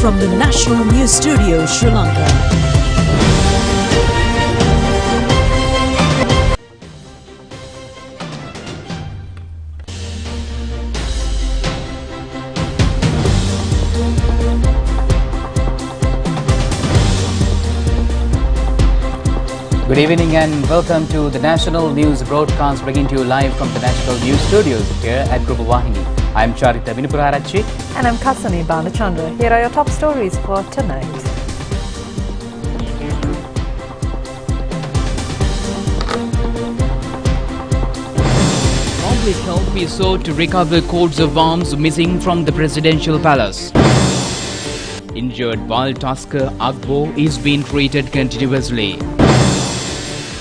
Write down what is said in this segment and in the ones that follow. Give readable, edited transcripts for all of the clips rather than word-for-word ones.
from the National News Studio, Sri Lanka. Good evening and welcome to the National News broadcast bringing to you live from the National News Studios here at Rupavahini. I'm Charita Vinupurarachi. And I'm Kasani Balachandra. Here are your top stories for tonight. Public help is sought to recover coats of arms missing from the presidential palace. Injured wild tusker Agbo is being treated continuously.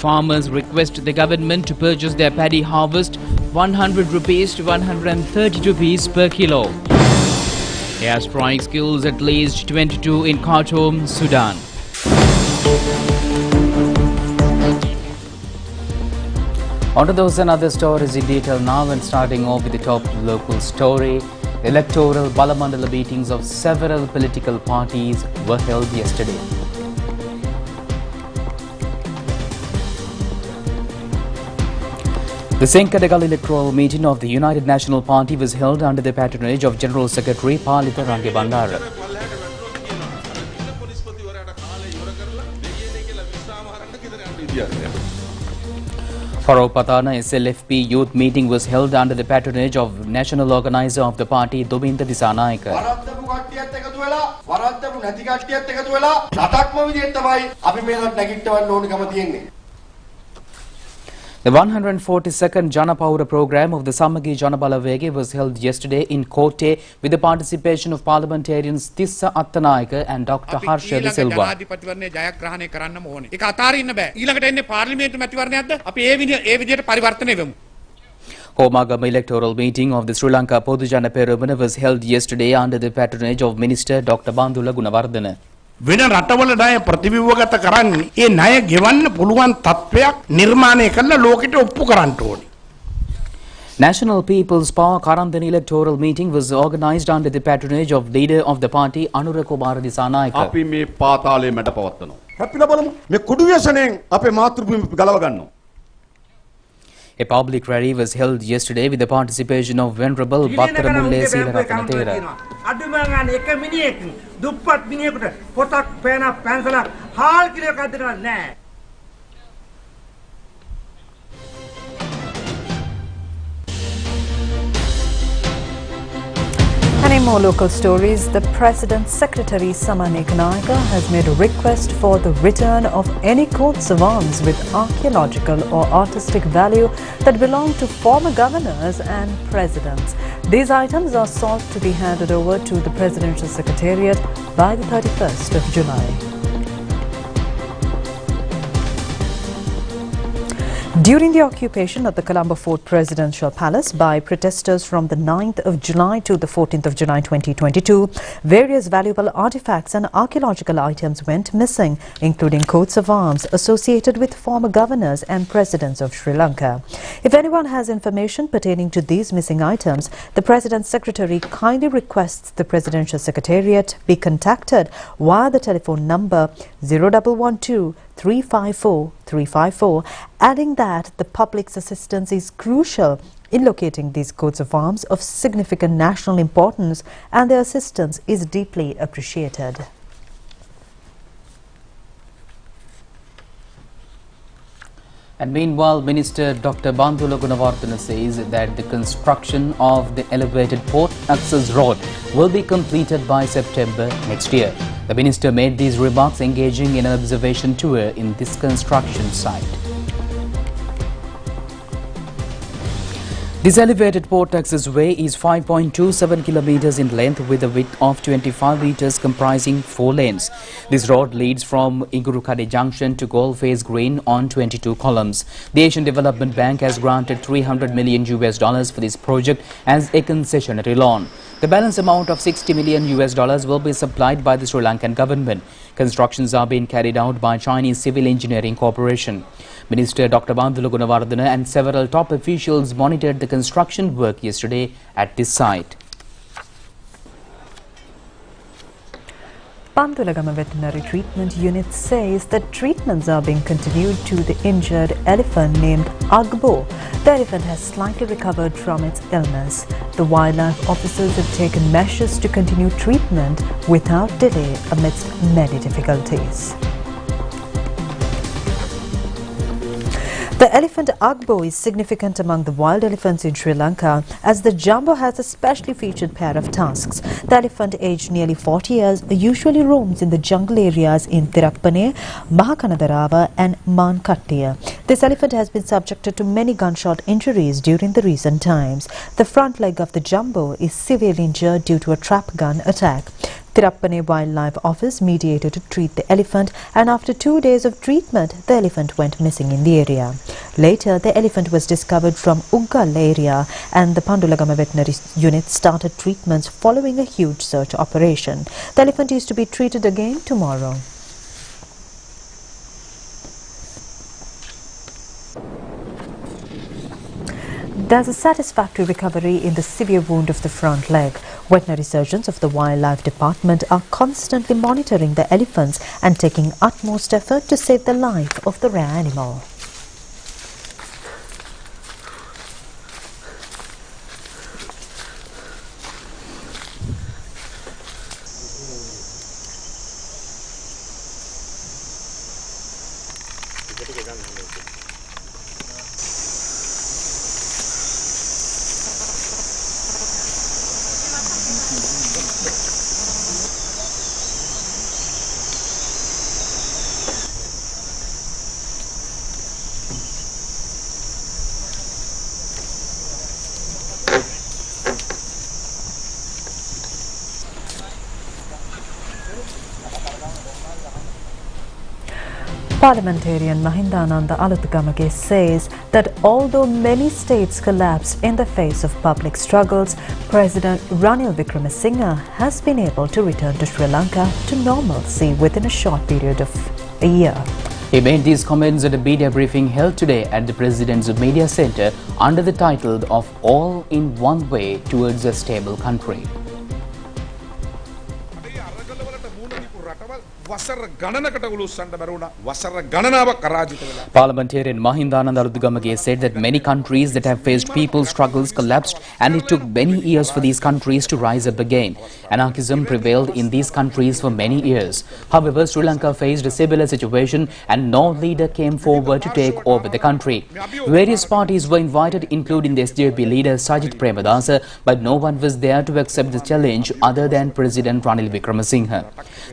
Farmers request the government to purchase their paddy harvest 100 rupees to 130 rupees per kilo. Air strikes kills at least 22 in Khartoum, Sudan. On to those and other stories in detail now, and starting off with the top local story. Electoral Balamandala meetings of several political parties were held yesterday. The Senkadagal electoral meeting of the United National Party was held under the patronage of General Secretary Palitha Rangabandara. Faro Patana SLFP youth meeting was held under the patronage of National Organizer of the party Dobinda Disanayaka. The 142nd Janapawura program of the Samagi Janabalavege was held yesterday in Kotte with the participation of parliamentarians Tissa Attanayaka and Dr. Harsha De Silva. Homagama electoral meeting of the Sri Lanka Podujana Peramana was held yesterday under the patronage of Minister Dr. Bandula Gunawardena. වෙන රටවල ණය ප්‍රතිව්‍යුහගත කරන්නේ ඒ ණය ගෙවන්න පුළුවන් තත්ත්වයක් නිර්මාණය කරලා ලෝකෙට ඔප්පු කරන්න ඕනේ. National People's Power Karandani electoral meeting was organized under the patronage of leader of the party Anura Kumara Disanayaka. අපි මේ පාතාලේ මැඩ පවත්වනවා. හැපිලා බලමු. මේ කුඩු ව්‍යසනයෙන් අපේ මාතෘභූමිය ගලව ගන්නවා. A public rally was held yesterday with the participation of Venerable Battaramulle Seelarathanathera. අඩුමගාන එක මිනිහෙක් දුප්පත් මිනිහෙකුට පොතක් පෑනක් පැන්සලක් හාල් කිලෝයක් අදිනවා නෑ. And in more local stories, the President's Secretary Samane Kanayaka has made a request for the return of any coats of arms with archaeological or artistic value that belong to former governors and presidents. These items are sought to be handed over to the Presidential Secretariat by the 31st of July. During the occupation of the Colombo Fort Presidential Palace by protesters from the 9th of July to the 14th of July 2022, various valuable artifacts and archaeological items went missing, including coats of arms associated with former governors and presidents of Sri Lanka. If anyone has information pertaining to these missing items, the President's Secretary kindly requests the Presidential Secretariat be contacted via the telephone number 0112 354 354, adding that the public's assistance is crucial in locating these coats of arms of significant national importance, and their assistance is deeply appreciated. And meanwhile, Minister Dr. Bandula Gunawardena says that the construction of the elevated port access road will be completed by September next year. The minister made these remarks engaging in an observation tour in this construction site. This elevated port access way is 5.27 kilometers in length with a width of 25 meters comprising 4 lanes. This road leads from Ingurukade Junction to Goldface Green on 22 columns. The Asian Development Bank has granted $300 million for this project as a concessionary loan. The balance amount of $60 million will be supplied by the Sri Lankan government. Constructions are being carried out by Chinese Civil Engineering Corporation. Minister Dr. Bandula Gunawardena and several top officials monitored the construction work yesterday at this site. Pandulagama Veterinary Treatment Unit says that treatments are being continued to the injured elephant named Agbo. The elephant has slightly recovered from its illness. The wildlife officers have taken measures to continue treatment without delay amidst many difficulties. The elephant Agbo is significant among the wild elephants in Sri Lanka as the jumbo has a specially featured pair of tusks. The elephant, aged nearly 40 years, usually roams in the jungle areas in Tirappane, Mahakanadarava and Mankattiya. This elephant has been subjected to many gunshot injuries during the recent times. The front leg of the jumbo is severely injured due to a trap gun attack. Tirappane Wildlife Office mediated to treat the elephant, and after 2 days of treatment, the elephant went missing in the area. Later, the elephant was discovered from Uggal area, and the Pandulagama Veterinary Unit started treatments following a huge search operation. The elephant is to be treated again tomorrow. There's a satisfactory recovery in the severe wound of the front leg. Veterinary surgeons of the Wildlife Department are constantly monitoring the elephants and taking utmost effort to save the life of the rare animal. Parliamentarian Mahindananda Alutgamage says that although many states collapsed in the face of public struggles, President Ranil Wickremesinghe has been able to return to Sri Lanka to normalcy within a short period of a year. He made these comments at a media briefing held today at the President's Media Centre under the title of All in One Way Towards a Stable Country. Parliamentarian Mahindananda Alutgamage said that many countries that have faced people's struggles collapsed, and it took many years for these countries to rise up again. Anarchism prevailed in these countries for many years. However, Sri Lanka faced a similar situation and no leader came forward to take over the country. Various parties were invited, including the SJP leader Sajith Premadasa, but no one was there to accept the challenge other than President Ranil Wickremesinghe.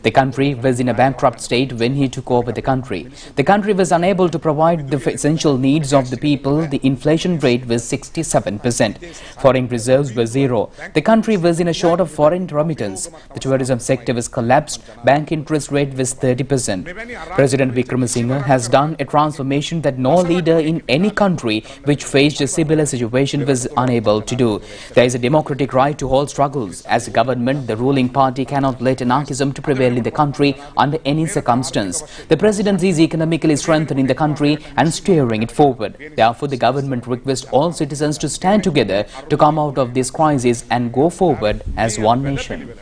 The country was in a bankrupt state when he took over the country. The country was unable to provide the essential needs of the people. The inflation rate was 67%. Foreign reserves were zero. The country was in a short of foreign remittance. The tourism sector was collapsed. Bank interest rate was 30%. President Wickremesinghe has done a transformation that no leader in any country which faced a similar situation was unable to do. There is a democratic right to hold struggles. As a government, the ruling party cannot let anarchism to prevail in the country under any circumstance. The presidency is economically strengthening the country and steering it forward. Therefore, the government requests all citizens to stand together to come out of this crisis and go forward as one nation.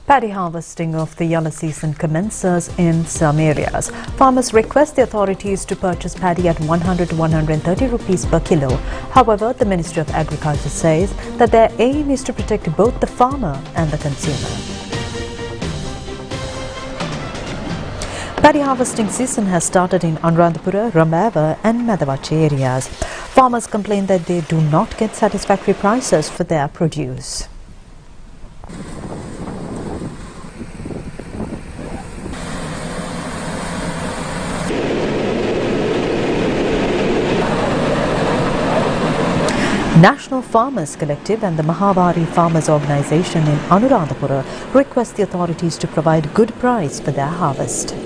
Paddy harvesting of the yellow season commences in some areas. Farmers request the authorities to purchase paddy at 100 to 130 rupees per kilo. However, the Ministry of Agriculture says that their aim is to protect both the farmer and the consumer. Paddy harvesting season has started in Anuradhapura, Rambava and Medavachi areas. Farmers complain that they do not get satisfactory prices for their produce. National Farmers Collective and the Mahabari Farmers Organization in Anuradhapura request the authorities to provide good price for their harvest.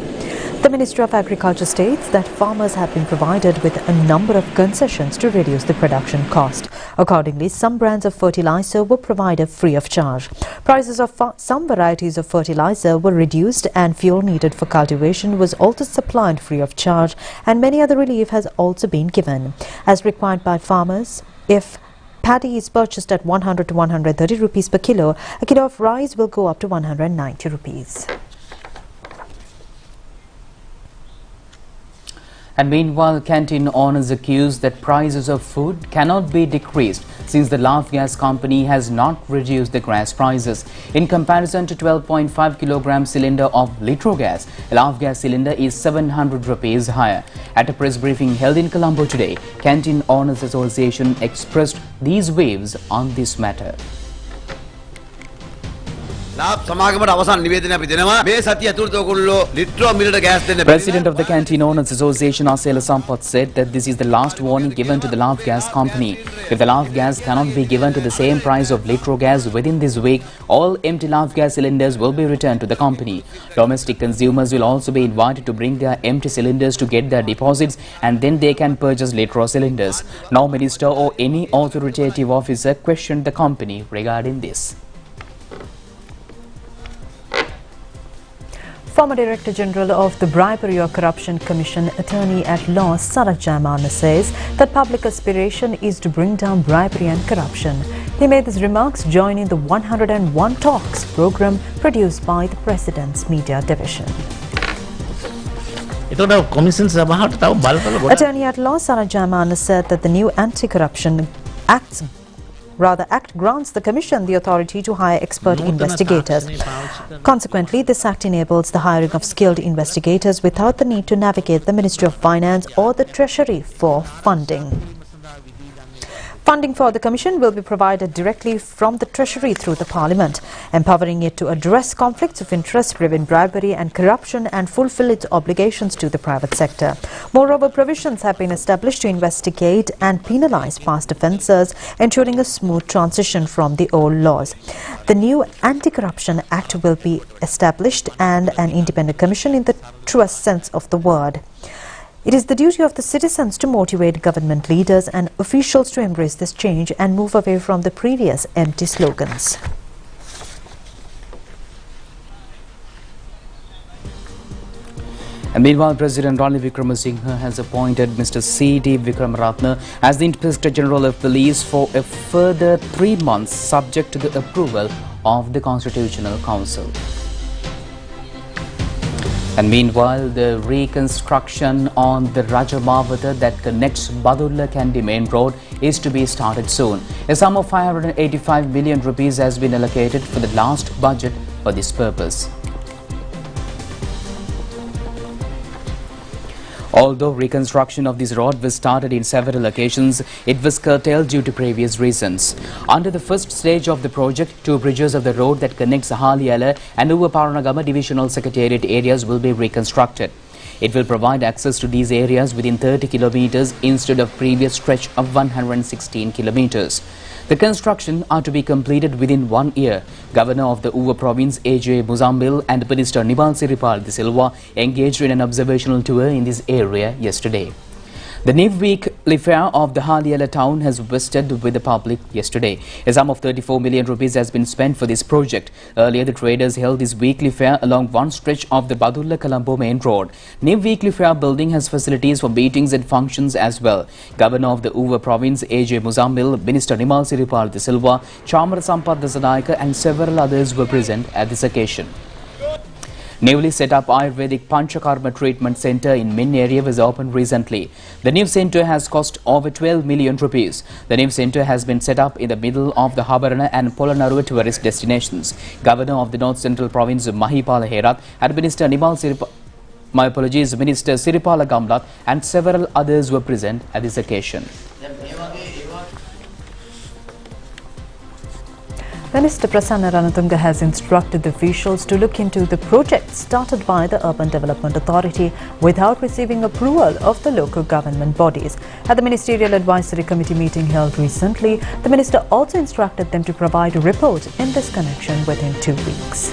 The Ministry of Agriculture states that farmers have been provided with a number of concessions to reduce the production cost. Accordingly, some brands of fertilizer were provided free of charge. Prices of some varieties of fertilizer were reduced and fuel needed for cultivation was also supplied free of charge, and many other relief has also been given. As required by farmers, if Paddy is purchased at 100 to 130 rupees per kilo. A kilo of rice will go up to 190 rupees. And meanwhile, canteen owners accuse that prices of food cannot be decreased since the Lav Gas company has not reduced the gas prices. In comparison to 12.5 kilogram cylinder of litro gas, a Lav Gas cylinder is 700 rupees higher. At a press briefing held in Colombo today, Canteen Owners Association expressed these views on this matter. President of the Canteen Owners Association, Asela Sampath, said that this is the last warning given to the Lav Gas company. If the Lav Gas cannot be given to the same price of litro gas within this week, all empty Lav Gas cylinders will be returned to the company. Domestic consumers will also be invited to bring their empty cylinders to get their deposits, and then they can purchase litro cylinders. No minister or any authoritative officer questioned the company regarding this. Former Director General of the Bribery or Corruption Commission, Attorney at Law Sarak Jaimana, says that public aspiration is to bring down bribery and corruption. He made these remarks joining the 101 Talks program produced by the President's Media Division. Attorney at Law Sarak Jaimana said that the new Anti-Corruption Act grants the Commission the authority to hire expert investigators. Consequently, this act enables the hiring of skilled investigators without the need to navigate the Ministry of Finance or the Treasury for funding. Funding for the Commission will be provided directly from the Treasury through the Parliament, empowering it to address conflicts of interest, prevent bribery and corruption and fulfill its obligations to the private sector. Moreover, provisions have been established to investigate and penalise past offences, ensuring a smooth transition from the old laws. The new Anti-Corruption Act will be established and an independent commission in the truest sense of the word. It is the duty of the citizens to motivate government leaders and officials to embrace this change and move away from the previous empty slogans. And meanwhile, President Ranil Wickremesinghe has appointed Mr. C.D. Vikramaratne as the Inspector General of Police for a further 3 months, subject to the approval of the Constitutional Council. And meanwhile, the reconstruction on the Rajamavata that connects Badulla-Kandy main road is to be started soon. A sum of 585 million rupees has been allocated for the last budget for this purpose. Although reconstruction of this road was started in several occasions, it was curtailed due to previous reasons. Under the first stage of the project, 2 bridges of the road that connects Haliyala and Uvaparanagama divisional secretariat areas will be reconstructed. It will provide access to these areas within 30 kilometers instead of previous stretch of 116 kilometers. The construction are to be completed within 1 year. Governor of the Uva province, A.J. Muzambil, and Minister Nimal Siripal de Silva engaged in an observational tour in this area yesterday. The new weekly fair of the Haliyala town has visited with the public yesterday. A sum of 34 million rupees has been spent for this project. Earlier, the traders held this weekly fair along one stretch of the Badulla-Colombo main road. New weekly fair building has facilities for meetings and functions as well. Governor of the Uva province, A.J. Muzambil, Minister Nimal Siripal de Silva, Chamara Sampath Dasanayaka and several others were present at this occasion. Newly set up Ayurvedic Panchakarma Treatment Centre in Min area was opened recently. The new centre has cost over 12 million rupees. The new centre has been set up in the middle of the Habarana and Polanaru tourist destinations. Governor of the North Central Province, Mahipala Herath, and Minister Nimal Minister Siripala Gamlat and several others were present at this occasion. Minister Prasanna Ranatunga has instructed the officials to look into the project started by the Urban Development Authority without receiving approval of the local government bodies. At the Ministerial Advisory Committee meeting held recently, the minister also instructed them to provide a report in this connection within 2 weeks.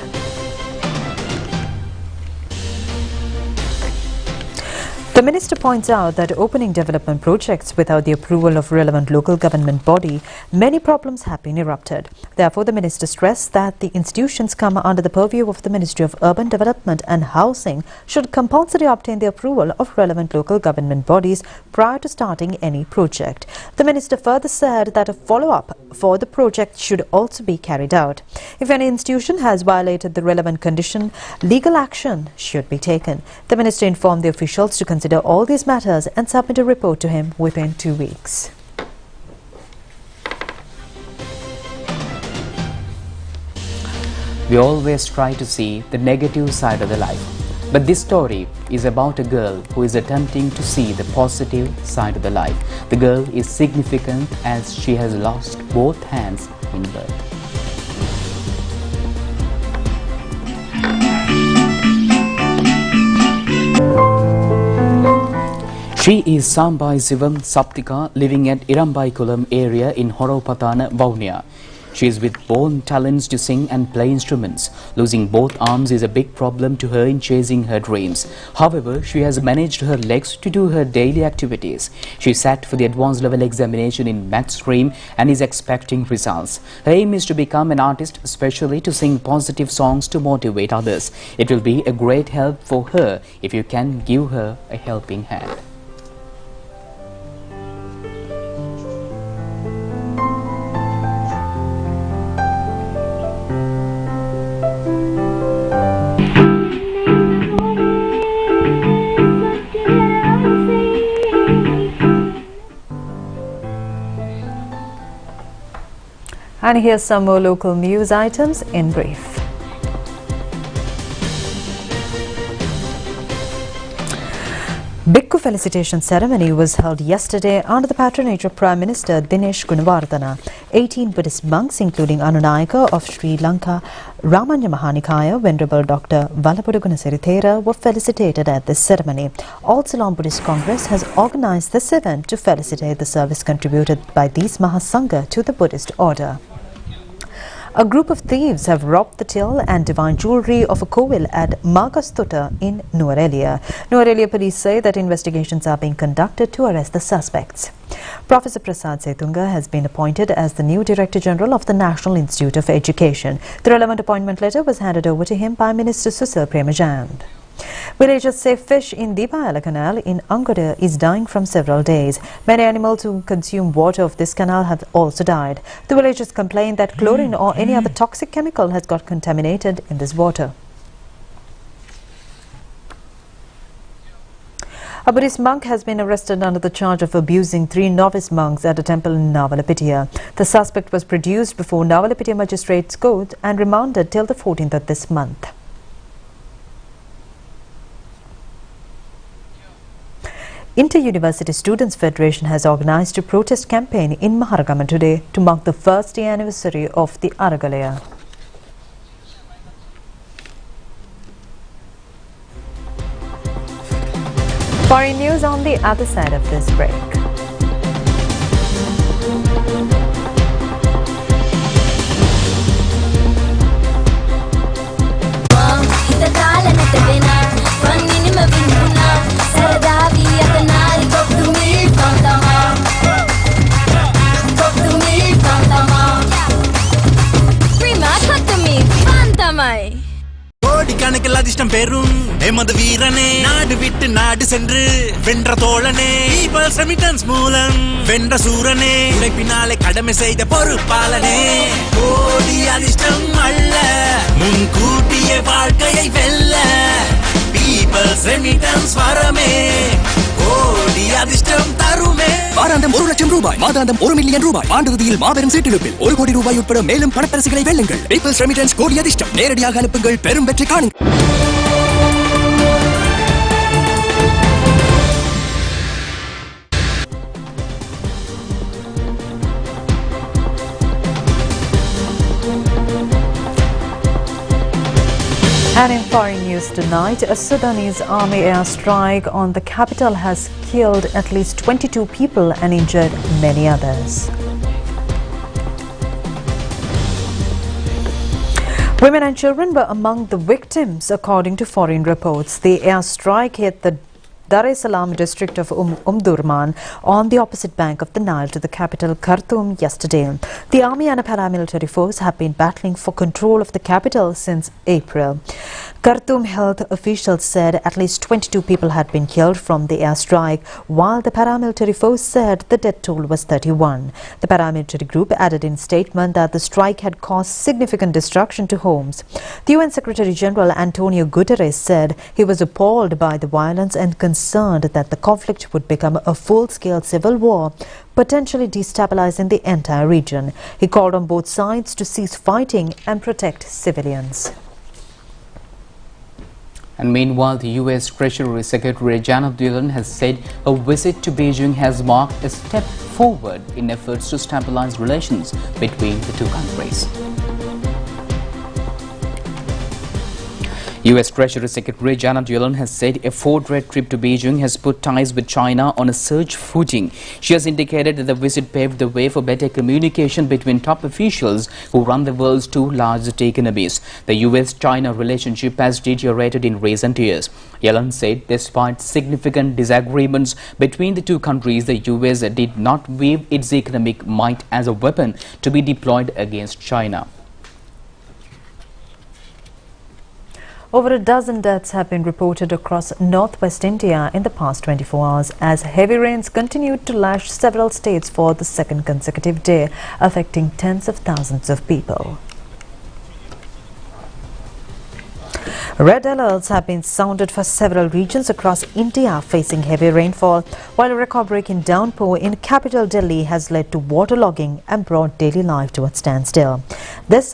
The minister points out that opening development projects without the approval of relevant local government body, many problems have been erupted. Therefore, the minister stressed that the institutions come under the purview of the Ministry of Urban Development and Housing should compulsorily obtain the approval of relevant local government bodies prior to starting any project. The minister further said that a follow-up for the project should also be carried out. If any institution has violated the relevant condition, legal action should be taken. The minister informed the officials to consider all these matters and submit a report to him within 2 weeks. We always try to see the negative side of the life. But this story is about a girl who is attempting to see the positive side of the life. The girl is significant as she has lost both hands in birth. She is Sambai Sivam Saptika, living at Irambaikulam area in Horopatana, Vaunia. She is with born talents to sing and play instruments. Losing both arms is a big problem to her in chasing her dreams. However, she has managed her legs to do her daily activities. She sat for the advanced level examination in math stream and is expecting results. Her aim is to become an artist, especially to sing positive songs to motivate others. It will be a great help for her if you can give her a helping hand. And here's some more local news items in brief. Bhikkhu felicitation ceremony was held yesterday under the patronage of Prime Minister Dinesh Gunawardena. 18 Buddhist monks, including Anunayaka of Sri Lanka, Ramanya Mahanikaya, Venerable Dr. Vallabhudu Gunasirithera were felicitated at this ceremony. All Ceylon Buddhist Congress has organized this event to felicitate the service contributed by these Mahasangha to the Buddhist order. A group of thieves have robbed the till and divine jewellery of a Kovil at Magastutta in Nuwara. Nuwara police say that investigations are being conducted to arrest the suspects. Professor Prasad Setunga has been appointed as the new Director General of the National Institute of Education. The relevant appointment letter was handed over to him by Minister Susil Premachand. Villagers say fish in Deepayala Canal in Angada is dying from several days. Many animals who consume water of this canal have also died. The villagers complain that chlorine or any other toxic chemical has got contaminated in this water. A Buddhist monk has been arrested under the charge of abusing 3 novice monks at a temple in Navalapitiya. The suspect was produced before Navalapitiya Magistrates Court and remanded till the 14th of this month. Inter-University Students Federation has organized a protest campaign in Maharagama today to mark the first year anniversary of the Aragalaya. Foreign news on the other side of this break. அதிர்ஷ்டம் பெறும் எமது வீரனே நாடு விட்டு நாடு சென்று வென்ற தோழனே peoples remittance மூலம் வென்ற சூரனே உழைப்பினாலே கடமை செய்த பொறுப்பாளனே கோடி அதிர்ஷ்டம் அல்ல முன்கூட்டிய வாழ்க்கையை வெல்ல பீப்பிள்ஸ் ரெமிட்டன்ஸ் வரமே கோடி அதிர்ஷ்டம் தருமே வாராந்தம் 1 லட்சம் ரூபாய், மாதாந்தம் 1 மில்லியன் ரூபாய், ஆண்டிறுதியில் மாபெரும் சீட்டிருப்பில் 1 கோடி ரூபாய் உட்பட மேலும் பணப்பரிசுகளை வெல்லுங்கள். பீப்பிள்ஸ் ரெமிட்டன்ஸ் கோடி அதிர்ஷ்டம் நேரடியாக அனுப்புங்கள், பெரும் வெற்றி காணுங்கள். And in foreign news tonight, a Sudanese army airstrike on the capital has killed at least 22 people and injured many others. Women and children were among the victims, according to foreign reports. The airstrike hit the Dar es Salaam district of Durman on the opposite bank of the Nile to the capital Khartoum yesterday. The army and a paramilitary force have been battling for control of the capital since April. Khartoum health officials said at least 22 people had been killed from the airstrike, while the paramilitary force said the death toll was 31. The paramilitary group added in statement that the strike had caused significant destruction to homes. The UN Secretary General Antonio Guterres said he was appalled by the violence and concerned that the conflict would become a full-scale civil war, potentially destabilizing the entire region. He called on both sides to cease fighting and protect civilians. And meanwhile, the U.S. Treasury Secretary Janet Yellen has said a visit to Beijing has marked a step forward in efforts to stabilize relations between the two countries. U.S. Treasury Secretary Janet Yellen has said a four-day trip to Beijing has put ties with China on a surge footing. She has indicated that the visit paved the way for better communication between top officials who run the world's two largest economies. The U.S.-China relationship has deteriorated in recent years. Yellen said despite significant disagreements between the two countries, the U.S. did not wield its economic might as a weapon to be deployed against China. Over a dozen deaths have been reported across northwest India in the past 24 hours as heavy rains continued to lash several states for the second consecutive day, affecting tens of thousands of people. Red alerts have been sounded for several regions across India facing heavy rainfall, while a record-breaking downpour in capital Delhi has led to waterlogging and brought daily life to a standstill. This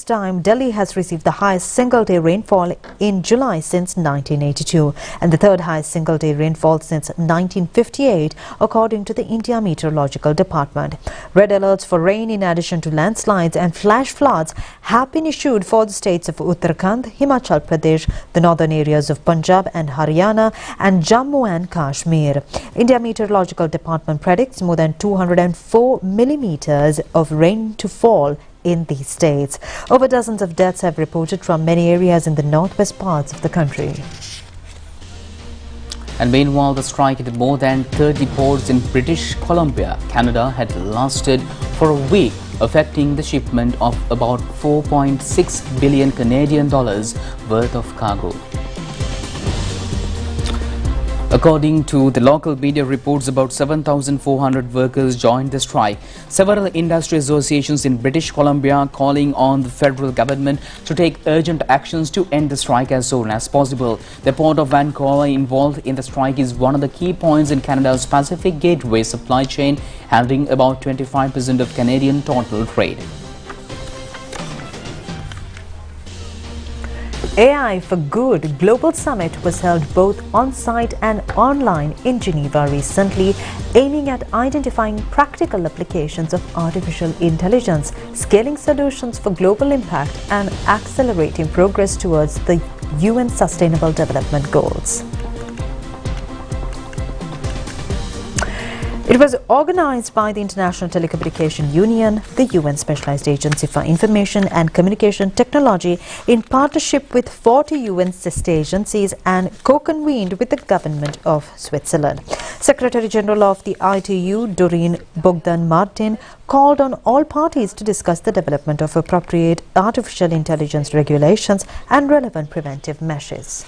time, Delhi has received the highest single-day rainfall in July since 1982 and the third highest single-day rainfall since 1958, according to the India Meteorological Department. Red alerts for rain in addition to landslides and flash floods have been issued for the states of Uttarakhand, Himachal Pradesh, the northern areas of Punjab and Haryana, and Jammu and Kashmir. India Meteorological Department predicts more than 204 millimeters of rain to fall in these states. Over dozens of deaths have reported from many areas in the northwest parts of the country. And meanwhile, the strike at more than 30 ports in British Columbia, Canada, had lasted for a week, affecting the shipment of about 4.6 billion Canadian dollars worth of cargo. According to the local media reports, about 7,400 workers joined the strike. Several industry associations in British Columbia are calling on the federal government to take urgent actions to end the strike as soon as possible. The port of Vancouver involved in the strike is one of the key points in Canada's Pacific Gateway supply chain, handling about 25% of Canadian total trade. AI for Good Global Summit was held both on-site and online in Geneva recently, aiming at identifying practical applications of artificial intelligence, scaling solutions for global impact, and accelerating progress towards the UN Sustainable Development Goals. It was organized by the International Telecommunication Union, the UN Specialized Agency for Information and Communication Technology, in partnership with 40 UN sister agencies and co-convened with the government of Switzerland. Secretary General of the ITU, Doreen Bogdan-Martin, called on all parties to discuss the development of appropriate artificial intelligence regulations and relevant preventive measures.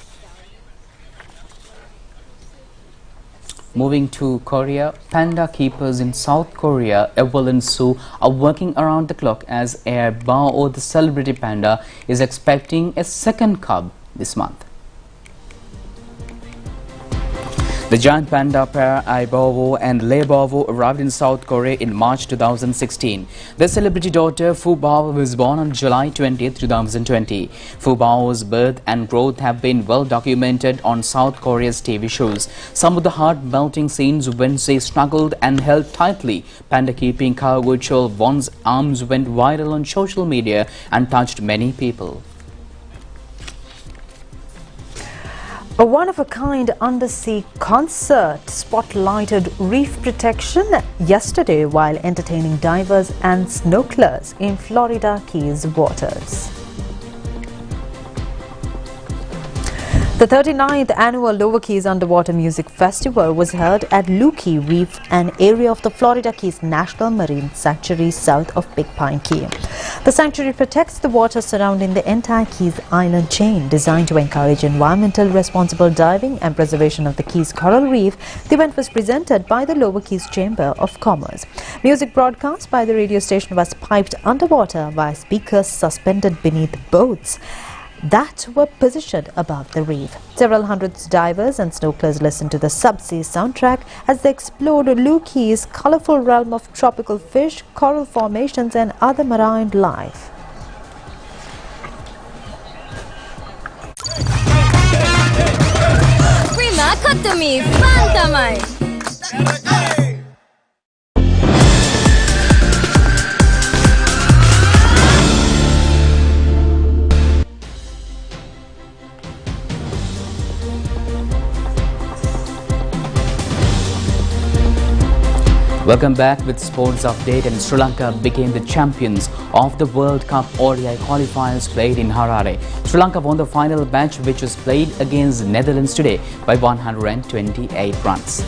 Moving to Korea, panda keepers in South Korea, Evelyn Su, are working around the clock as Air Bao, the celebrity panda, is expecting a second cub this month. The giant panda pair Ai Bao and Le Bao arrived in South Korea in March 2016. Their celebrity daughter Fu Bao was born on July 20, 2020. Fu Bao's birth and growth have been well documented on South Korea's TV shows. Some of the heart-melting scenes when they snuggled and held tightly. Panda keeping Kawuchol Won's arms went viral on social media and touched many people. A one-of-a-kind undersea concert spotlighted reef protection yesterday while entertaining divers and snorkelers in Florida Keys waters. The 39th annual Lower Keys Underwater Music Festival was held at Lukey Reef, an area of the Florida Keys National Marine Sanctuary south of Big Pine Key. The sanctuary protects the water surrounding the entire Keys Island chain, designed to encourage environmental responsible diving and preservation of the Keys Coral Reef. The event was presented by the Lower Keys Chamber of Commerce. Music broadcast by the radio station was piped underwater via speakers suspended beneath boats that were positioned above the reef. Several hundred divers and snorkelers listened to the subsea soundtrack as they explored Lukey's colorful realm of tropical fish, coral formations and other marine life. Prima Kotumi Fantamai. Welcome back with sports update. And Sri Lanka became the champions of the World Cup ODI qualifiers played in Harare. Sri Lanka won the final match, which was played against Netherlands today by 128 runs.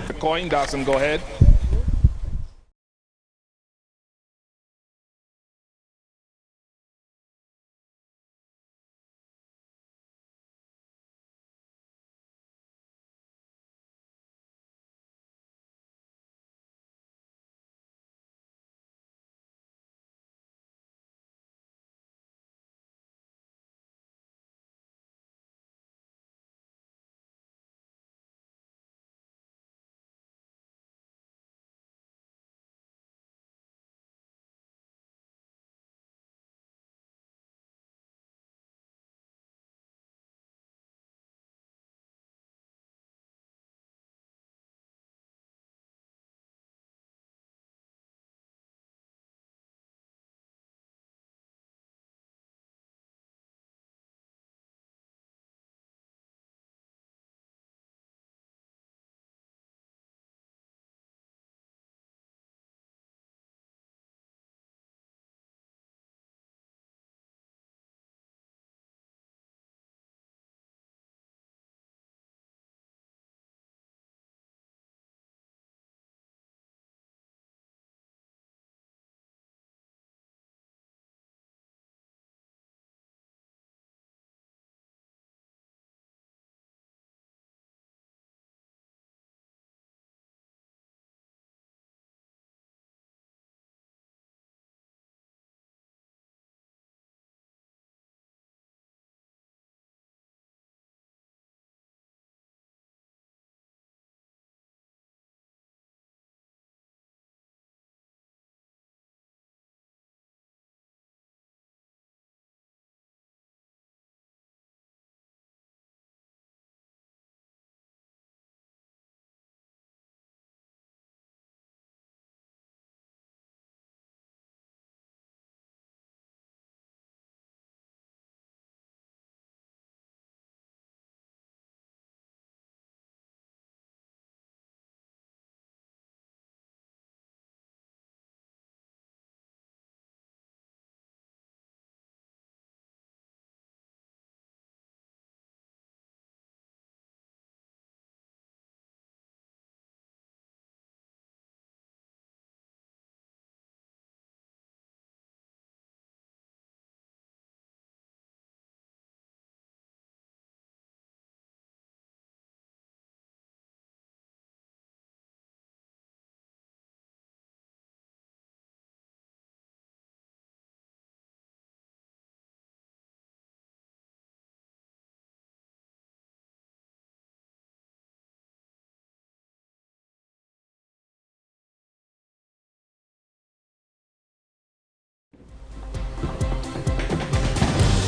The coin, Dawson, go ahead.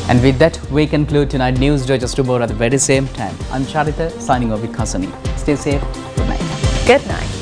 And with that, we conclude tonight's news. Just tomorrow at the very same time. I'm Charita, signing off with Khasani. Stay safe. Good night. Good night.